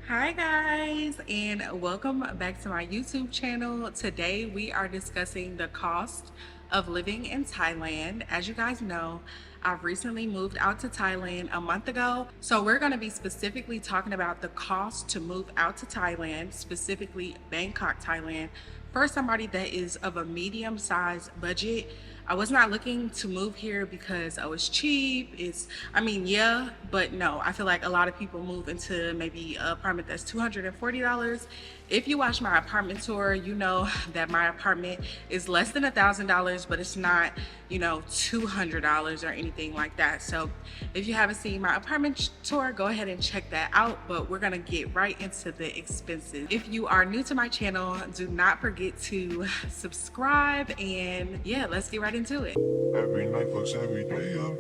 Hi guys, and welcome back to my YouTube channel. Today we are discussing the cost of living in Thailand. As you guys know, I've recently moved out to Thailand a month ago. So we're going to be specifically talking about the cost to move out to Thailand, specifically Bangkok, Thailand, for somebody that is of a medium-sized budget. I was not looking to move here because I was cheap. Yeah, but no, I feel like a lot of people move into maybe an apartment that's $240. If you watch my apartment tour, you know that my apartment is less than $1,000, but it's not, $200 or anything like that. So if you haven't seen my apartment tour, go ahead and check that out. But we're gonna get right into the expenses. If you are new to my channel, do not forget to subscribe, and yeah, let's get right into it. Every night fucks every day up.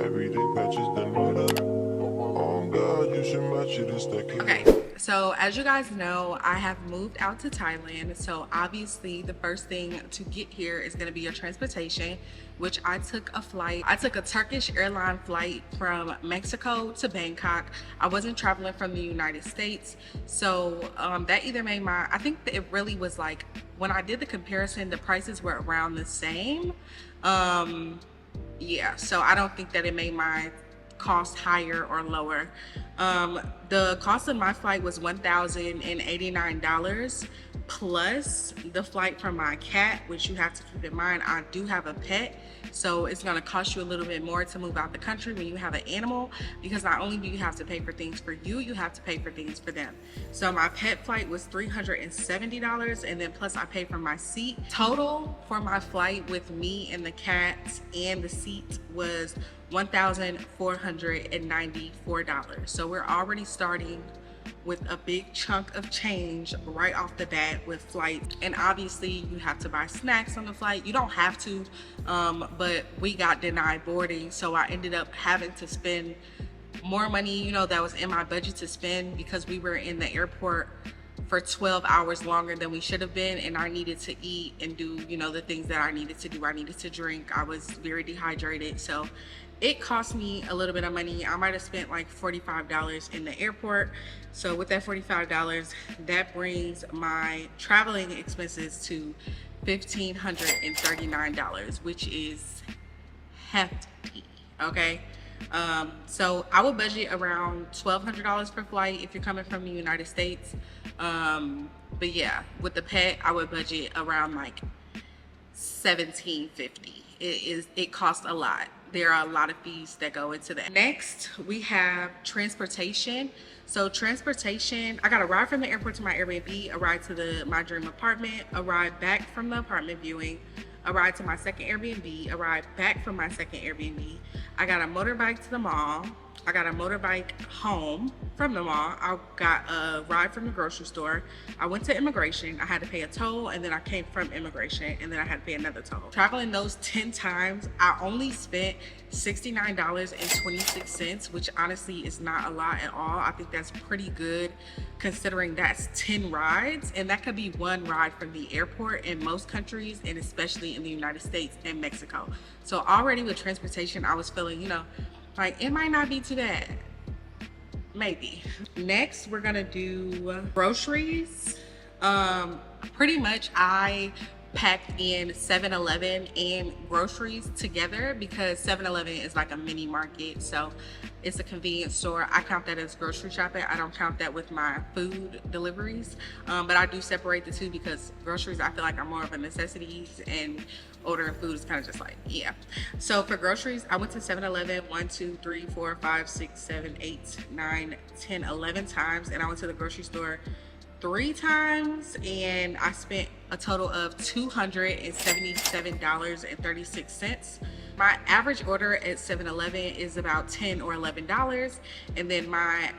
Every day patches the night up. Oh God, you should match it, it's that Okay, so as you guys know, I have moved out to Thailand. So obviously the first thing to get here is going to be your transportation, which I took a flight. I took a Turkish airline flight from Mexico to Bangkok. I wasn't traveling from the United States. So that either made I think that it really was like, when I did the comparison, the prices were around the same. Yeah, so I don't think that it made my cost higher or lower. The cost of my flight was $1,089 plus the flight for my cat, which you have to keep in mind, I do have a pet, so it's going to cost you a little bit more to move out the country when you have an animal, because not only do you have to pay for things for you, you have to pay for things for them. So my pet flight was $370, and then plus I paid for my seat. Total for my flight with me and the cat and the seat was $1,494. So we're already starting with a big chunk of change right off the bat with flight. And obviously you have to buy snacks on the flight. You don't have to, but we got denied boarding, so I ended up having to spend more money, that was in my budget to spend, because we were in the airport for 12 hours longer than we should have been, and I needed to eat and do the things that I needed to do. I needed to drink. I was very dehydrated, so it cost me a little bit of money. I might have spent like $45 in the airport. So with that $45, that brings my traveling expenses to $1,539, which is hefty. Okay, so I would budget around $1,200 per flight if you're coming from the United States. But yeah, with the pet, I would budget around like $1,750. It costs a lot. There are a lot of fees that go into that. Next, we have transportation. So transportation, I got a ride from the airport to my Airbnb, a ride to my dream apartment, a ride back from the apartment viewing, a ride to my second Airbnb, a ride back from my second Airbnb. I got a motorbike to the mall. I got a motorbike home from the mall. I got a ride from the grocery store. I went to immigration. I had to pay a toll, and then I came from immigration, and then I had to pay another toll. Traveling those 10 times, I only spent $69.26, which honestly is not a lot at all. I think that's pretty good considering that's 10 rides, and that could be one ride from the airport in most countries, and especially in the United States and Mexico. So already with transportation, I was feeling, like it might not be too bad, maybe. Next, we're gonna do groceries. Pretty much I packed in 7-Eleven and groceries together, because 7-Eleven is like a mini market, so it's a convenience store. I count that as grocery shopping. I don't count that with my food deliveries, but I do separate the two, because groceries I feel like are more of a necessities, and ordering food is kind of just like, yeah. So for groceries, I went to 7-Eleven 1, 2, 3, 4, 5, 6, 7, 8, 9, 10, 11 times, and I went to the grocery store 3 times, and I spent a total of $277.36. My average order at 7-Eleven is about $10 or $11, and then my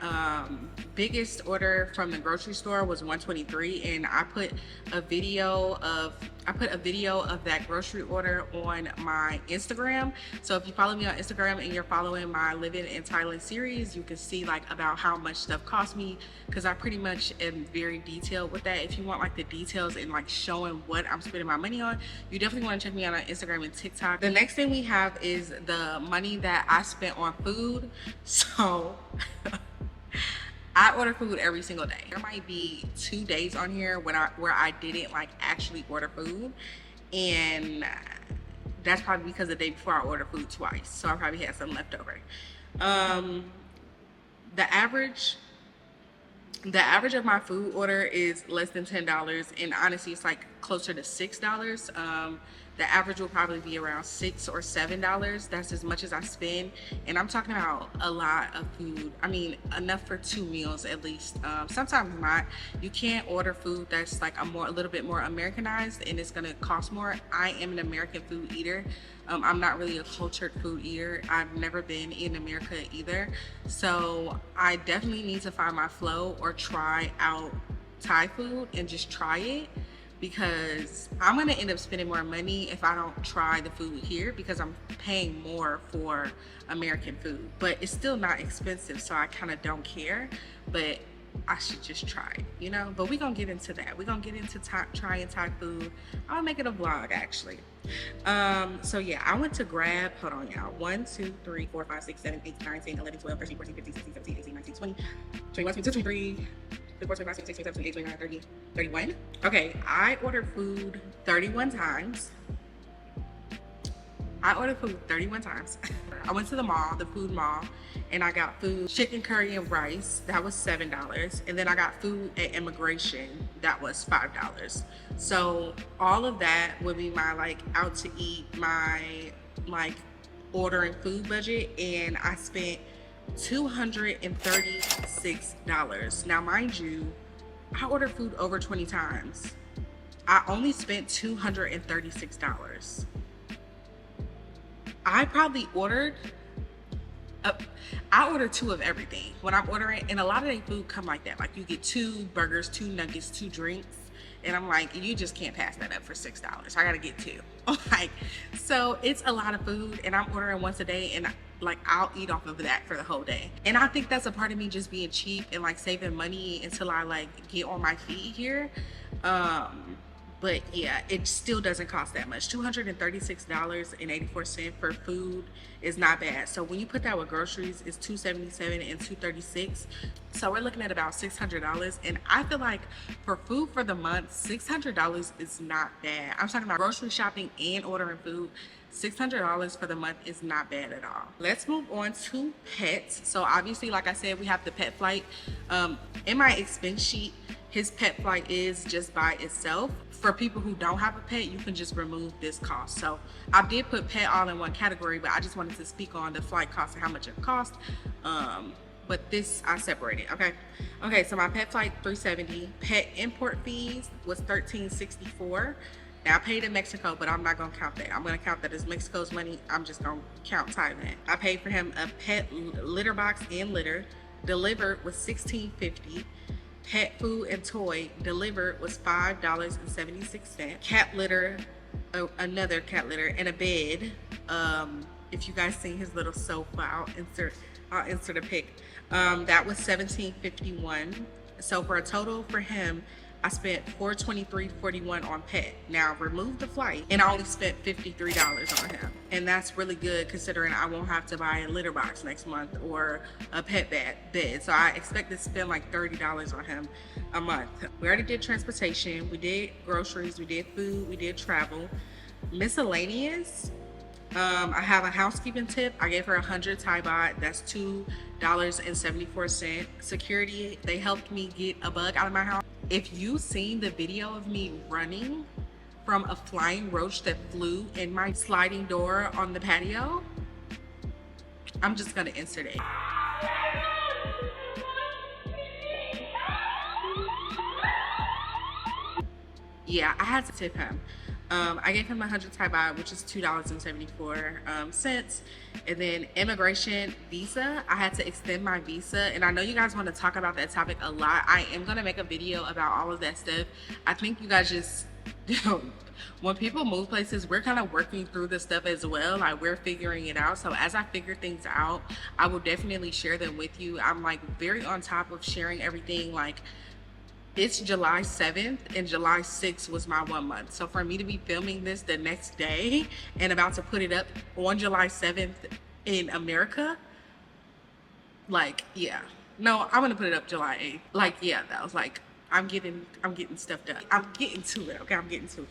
biggest order from the grocery store was $123, and I put a video of that grocery order on my Instagram. So if you follow me on Instagram and you're following my Living in Thailand series, you can see like about how much stuff cost me, because I pretty much am very detailed with that. If you want like the details and like showing what I'm spending my money on, you definitely want to check me out on Instagram and TikTok. The next thing we have is the money that I spent on food. So I order food every single day. There might be 2 days on here where I didn't like actually order food, and that's probably because the day before I ordered food twice, so I probably had some left over. The average of my food order is less than $10, and honestly it's like closer to $6. The average will probably be around $6 or $7. That's as much as I spend, and I'm talking about a lot of food. I mean, enough for 2 meals at least. Sometimes not. You can't order food that's like a little bit more Americanized, and it's gonna cost more. I am an American food eater. I'm not really a cultured food eater. I've never been in America either, so I definitely need to find my flow or try out Thai food and just try it, because I'm gonna end up spending more money if I don't try the food here, because I'm paying more for American food. But it's still not expensive, so I kind of don't care, but I should just try it, you know. But we're gonna get into that. We're gonna get into trying Thai food. I'll make it a vlog actually. So yeah, I went to grab, hold on y'all, 1 2 3 4 5 6 7 8 9 10 11 12 13 14 15 16 17 18 19 20 21 22 23 24 25 26 27 28 29 30 31. Okay, I ordered food 31 times. I ordered food 31 times. I went to the mall, the food mall, and I got food, chicken curry and rice. That was $7. And then I got food at immigration. That was $5. So all of that would be my like out to eat, my like ordering food budget. And I spent $236. Now, mind you, I ordered food over 20 times. I only spent $236. I probably ordered, I ordered 2 of everything when I'm ordering, and a lot of their food come like that. Like you get 2 burgers, 2 nuggets, 2 drinks, and I'm like, you just can't pass that up for $6. I gotta get 2. Like, so it's a lot of food, and I'm ordering once a day, and like I'll eat off of that for the whole day. And I think that's a part of me just being cheap and like saving money until I like get on my feet here. But yeah, it still doesn't cost that much. $236.84 for food is not bad. So when you put that with groceries, it's $277 and $236. So we're looking at about $600. And I feel like for food for the month, $600 is not bad. I'm talking about grocery shopping and ordering food. $600 for the month is not bad at all. Let's move on to pets. So obviously, like I said, we have the pet flight. In my expense sheet, his pet flight is just by itself. For people who don't have a pet, you can just remove this cost. So I did put pet all in one category, but I just wanted to speak on the flight cost and how much it cost. But this I separated. Okay, so my pet flight $370. Pet import fees was $1364. Now I paid in Mexico, but I'm not gonna count that. I'm gonna count that as Mexico's money. I'm just gonna count Thailand. I paid for him a pet litter box and litter. Delivered was $16.50. Pet food and toy delivered was $5.76. Cat litter, another cat litter, and a bed. If you guys see his little sofa, I'll insert a pic. That was $17.51. So for a total for him, I spent $423.41 on pet. Now remove the flight, and I only spent $53 on him, and that's really good considering I won't have to buy a litter box next month or a pet bed. So I expect to spend like $30 on him a month. We already did transportation, we did groceries, we did food, we did travel. Miscellaneous, I have a housekeeping tip. I gave her 100 Thai baht. That's $2.74. Security, they helped me get a bug out of my house. If you seen the video of me running from a flying roach that flew in my sliding door on the patio, I'm just gonna insert it. Yeah, I had to tip him. I gave him 100 Thai baht, which is $2.74. And then immigration visa, I had to extend my visa. And I know you guys want to talk about that topic a lot. I am going to make a video about all of that stuff. I think you guys just, when people move places, we're kind of working through this stuff as well. Like, we're figuring it out. So as I figure things out, I will definitely share them with you. I'm like very on top of sharing everything. Like, it's July 7th and July 6th was my 1 month. So for me to be filming this the next day and about to put it up on July 7th in America, like, yeah, No, I'm gonna put it up July 8th. Like, yeah, that was like, I'm getting stuff done. I'm getting to it. Okay, I'm getting to it.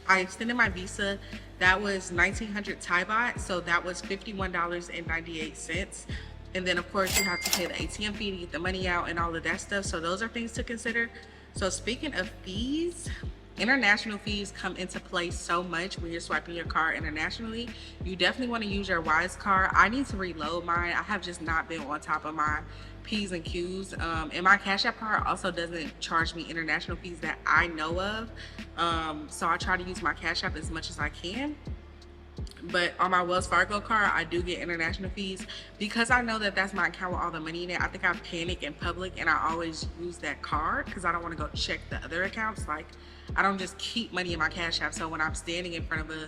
I extended my visa. That was 1,900 Thai baht, so that was $51.98. And then of course you have to pay the ATM fee to get the money out and all of that stuff. So those are things to consider. So speaking of fees, international fees come into play so much when you're swiping your card internationally. You definitely want to use your Wise card. I need to reload mine. I have just not been on top of my P's and Q's. And my Cash App card also doesn't charge me international fees that I know of. So I try to use my Cash App as much as I can. But on my Wells Fargo card, I do get international fees because I know that that's my account with all the money in it. I think I panic in public and I always use that card because I don't want to go check the other accounts. Like, I don't just keep money in my Cash App. So when I'm standing in front of a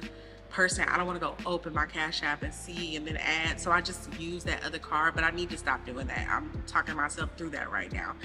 person, I don't want to go open my Cash App and see and then add. So I just use that other card, but I need to stop doing that. I'm talking myself through that right now.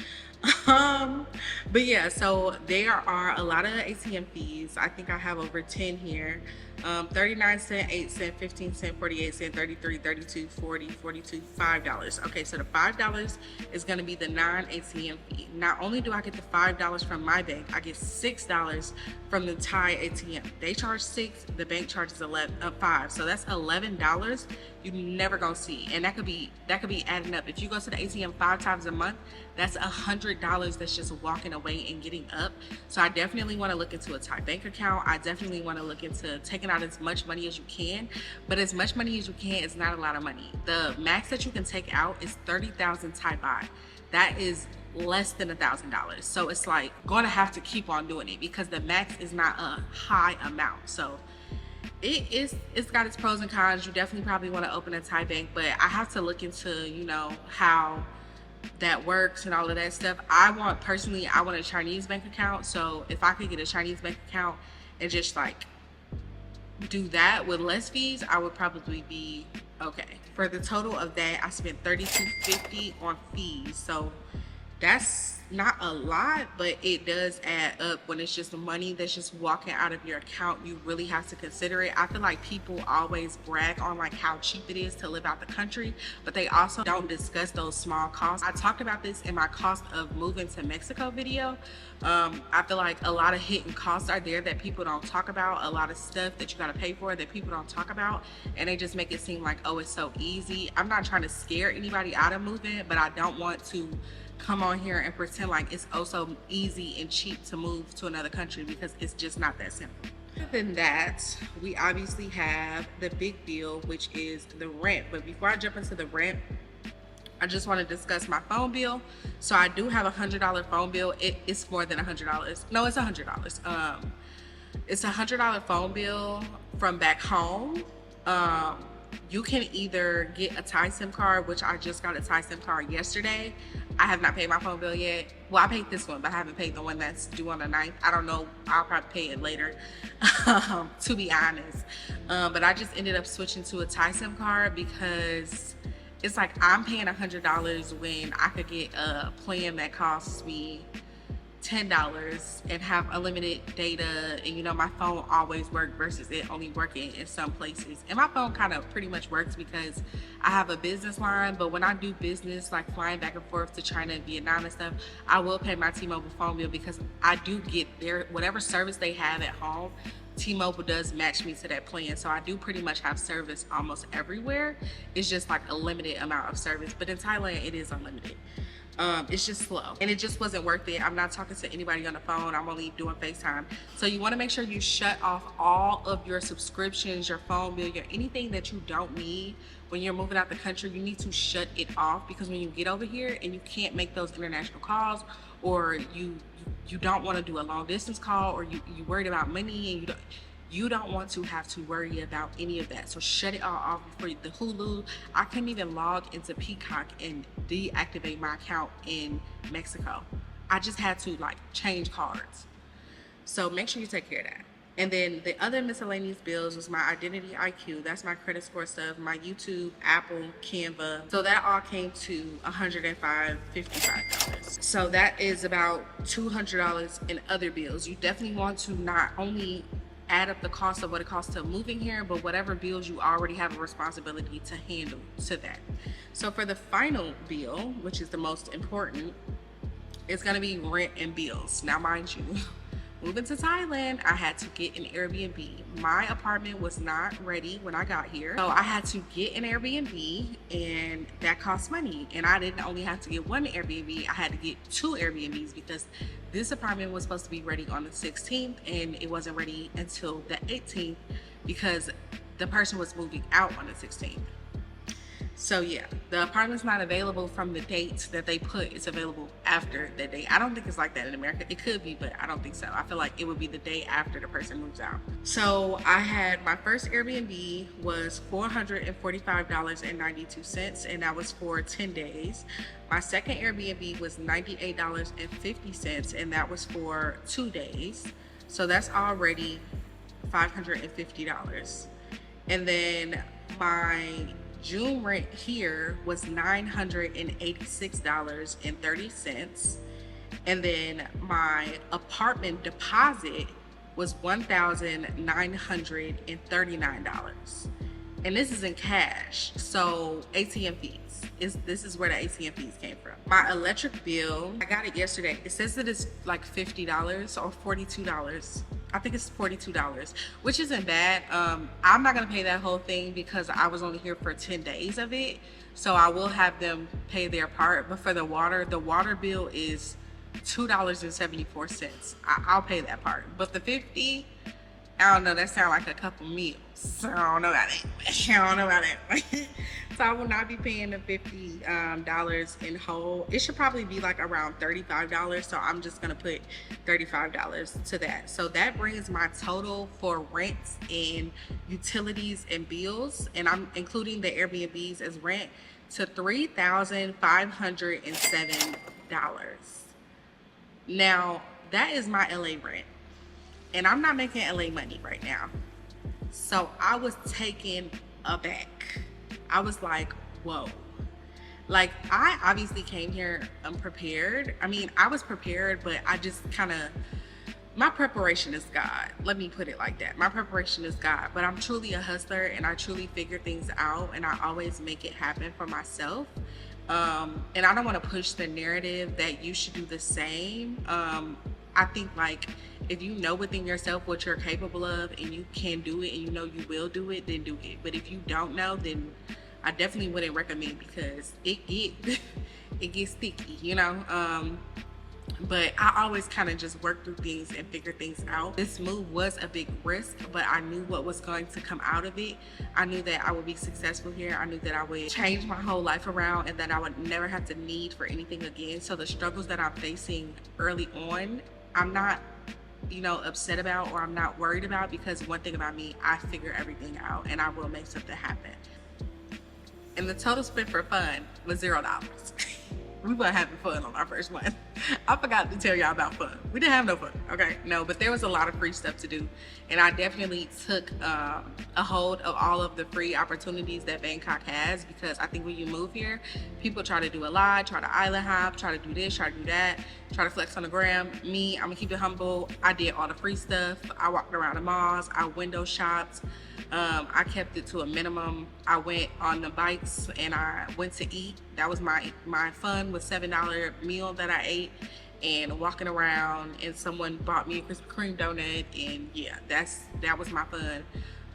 But yeah, so there are a lot of ATM fees. I think I have over 10 here. 39 cent, 8 cent, 15 cent, 48 cent, 33, 32, 40, 42, $5. Okay, so the $5 is going to be the non-ATM fee. Not only do I get the $5 from my bank, I get $6 from the Thai ATM. They charge 6, the bank charges 5. So that's $11 you never gonna see, and that could be adding up. If you go to the ATM 5 times a month, that's $100 that's just walking away and getting up. So I definitely want to look into a Thai bank account. I definitely want to look into taking out as much money as you can, but as much money as you can is not a lot of money. The max that you can take out is 30,000 Thai baht. That is less than $1,000. So it's like going to have to keep on doing it because the max is not a high amount. So it's got its pros and cons. You definitely probably want to open a Thai bank, but I have to look into, you know, how that works and all of that stuff. Personally, I want a Chinese bank account. So if I could get a Chinese bank account and just like do that with less fees, I would probably be okay. For the total of that, I spent $32.50 on fees. So that's not a lot, but it does add up when it's just money that's just walking out of your account. You really have to consider it. I feel like people always brag on like how cheap it is to live out the country, but they also don't discuss those small costs. I talked about this in my cost of moving to Mexico video. I feel like a lot of hidden costs are there that people don't talk about, a lot of stuff that you got to pay for that people don't talk about, and they just make it seem like, oh, it's so easy. I'm not trying to scare anybody out of moving, but I don't want to come on here and pretend like it's oh so easy and cheap to move to another country, because it's just not that simple. Other than that, we obviously have the big deal, which is the rent. But before I jump into the rent, I just want to discuss my phone bill. So I do have $100 phone bill. It's more than $100. No, it's $100. It's $100 phone bill from back home. You can either get a Thai SIM card, which I just got a Thai SIM card yesterday. I have not paid my phone bill yet. Well, I paid this one, but I haven't paid the one that's due on the 9th. I don't know. I'll probably pay it later, to be honest. But I just ended up switching to a Thai SIM card because it's like I'm paying $100 when I could get a plan that costs me $10 and have unlimited data, and you know, my phone always works versus it only working in some places. And my phone kind of pretty much works because I have a business line, but when I do business like flying back and forth to China and Vietnam and stuff, I will pay my T-Mobile phone bill because I do get their whatever service they have at home. T-Mobile does match me to that plan, so I do pretty much have service almost everywhere. It's just like a limited amount of service, but in Thailand it is unlimited. It's just slow and it just wasn't worth it. I'm not talking to anybody on the phone. I'm only doing FaceTime. So you want to make sure you shut off all of your subscriptions, your phone bill, anything that you don't need when you're moving out the country. You need to shut it off, because when you get over here and you can't make those international calls, or you don't want to do a long distance call, or you worried about money and you don't want to have to worry about any of that. So shut it all off. For the Hulu, I couldn't even log into Peacock and deactivate my account in Mexico. I just had to like change cards. So make sure you take care of that. And then the other miscellaneous bills was my Identity IQ. That's my credit score stuff, my YouTube, Apple, Canva. So that all came to $155. So that is about $200 in other bills. You definitely want to not only add up the cost of what it costs to moving here, but whatever bills you already have a responsibility to handle to that. So for the final bill, which is the most important, it's gonna be rent and bills. Now, mind you, moving to Thailand, I had to get an Airbnb. My apartment was not ready when I got here, so I had to get an Airbnb, and that costs money. And I didn't only have to get one Airbnb, I had to get 2 Airbnbs because this apartment was supposed to be ready on the 16th, and it wasn't ready until the 18th because the person was moving out on the 16th. So yeah, the apartment's not available from the date that they put. It's available after that date. I don't think it's like that in America. It could be, but I don't think so. I feel like it would be the day after the person moves out. So I had, my first Airbnb was $445.92, and that was for 10 days. My second Airbnb was $98.50, and that was for 2 days. So that's already $550. And then my June rent here was $986.30, and then my apartment deposit was $1,939, and this is in cash. So ATM fees, this is where the ATM fees came from. My electric bill, I got it yesterday. It says that it's like $50 or $42. I think it's $42, which isn't bad. I'm not gonna pay that whole thing because I was only here for 10 days of it. So I will have them pay their part. But for the water bill is $2.74. I'll pay that part. But the 50, I don't know, that sounds like a couple meals. So I don't know about it. So I will not be paying the $50 in whole. It should probably be like around $35. So I'm just gonna put $35 to that. So that brings my total for rents and utilities and bills, and I'm including the Airbnbs as rent, to $3,507. Now that is my LA rent, and I'm not making LA money right now. So I was taken aback. I was like, whoa. Like, I obviously came here unprepared. I mean, I was prepared, but I just my preparation is God. Let me put it like that. My preparation is God, but I'm truly a hustler, and I truly figure things out, and I always make it happen for myself. And I don't want to push the narrative that you should do the same. I think, like, if you know within yourself what you're capable of and you can do it and you know you will do it, then do it. But if you don't know, then I definitely wouldn't recommend, because it gets sticky, you know. But I always kind of just work through things and figure things out. This move was a big risk, but I knew what was going to come out of it. I knew that I would be successful here. I knew that I would change my whole life around, and that I would never have to need for anything again. So the struggles that I'm facing early on, I'm not, you know, upset about, or I'm not worried about, because one thing about me, I figure everything out and I will make something happen. And the total spent for fun was $0. We weren't having fun on our first one. I forgot to tell y'all about fun. We didn't have no fun, okay? No, but there was a lot of free stuff to do. And I definitely took a hold of all of the free opportunities that Bangkok has, because I think when you move here, people try to do a lot, try to island hop, try to do this, try to do that, try to flex on the gram. Me, I'm gonna keep it humble. I did all the free stuff. I walked around the malls, I window shopped. I kept it to a minimum. I went on the bikes and I went to eat. That was my fun, with $7 meal that I ate, and walking around, and someone bought me a Krispy Kreme donut, and yeah, that was my fun.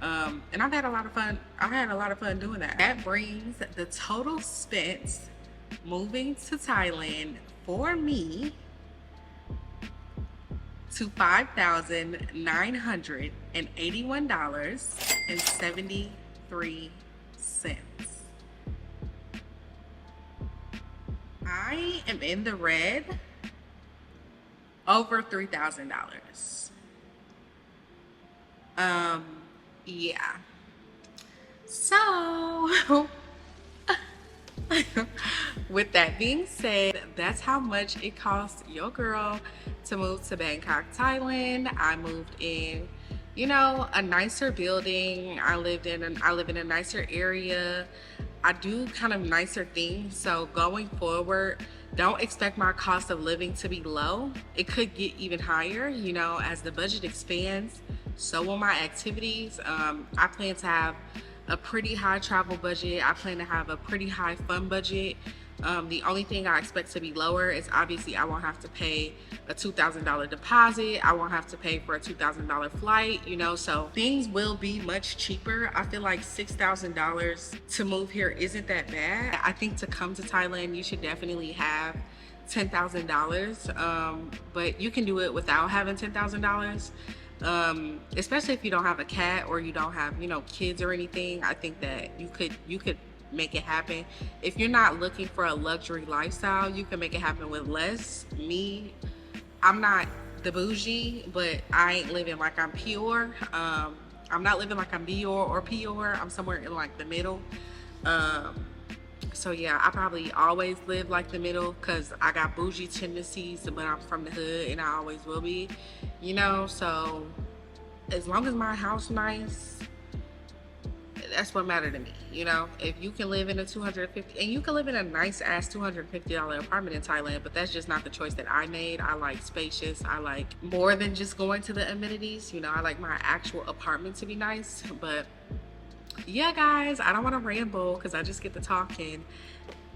And I've had a lot of fun. I had a lot of fun doing that. That brings the total spent moving to Thailand for me to $5,981.73. I am in the red over $3,000. Yeah. So with that being said, that's how much it cost your girl to move to Bangkok, Thailand. I moved in, you know, a nicer building. I live in a nicer area. I do kind of nicer things. So going forward, don't expect my cost of living to be low. It could get even higher, you know, as the budget expands. So will my activities. I plan to have a pretty high travel budget. I plan to have a pretty high fun budget. The only thing I expect to be lower is obviously I won't have to pay a $2,000 deposit. I won't have to pay for a $2,000 flight, you know, so things will be much cheaper. I feel like $6,000 to move here isn't that bad. I think to come to Thailand, you should definitely have $10,000, but you can do it without having $10,000. Especially if you don't have a cat or you don't have, you know, kids or anything. I think that you could make it happen. If you're not looking for a luxury lifestyle, you can make it happen with less. Me, I'm not the bougie, but I ain't living like I'm pure. I'm not living like I'm Dior or Pior. I'm somewhere in like the middle. So yeah, I probably always live like the middle because I got bougie tendencies, but I'm from the hood and I always will be, you know. So as long as my house nice, that's what matters to me, you know. If you can live in a 250, and you can live in a nice ass $250 apartment in Thailand, but that's just not the choice that I made. I like spacious. I like more than just going to the amenities, you know. I like my actual apartment to be nice. But yeah, guys, I don't want to ramble because I just get to talking.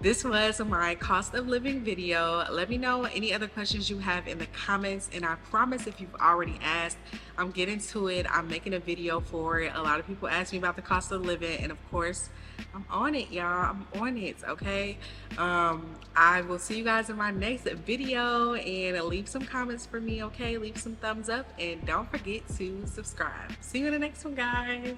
This was my cost of living video. Let me know any other questions you have in the comments, and I promise if you've already asked, I'm getting to it. I'm making a video for it. A lot of people ask me about the cost of living, and of course I'm on it, y'all. I'm on it, okay? I will see you guys in my next video, and leave some comments for me, okay? Leave some thumbs up, and don't forget to subscribe. See you in the next one, guys.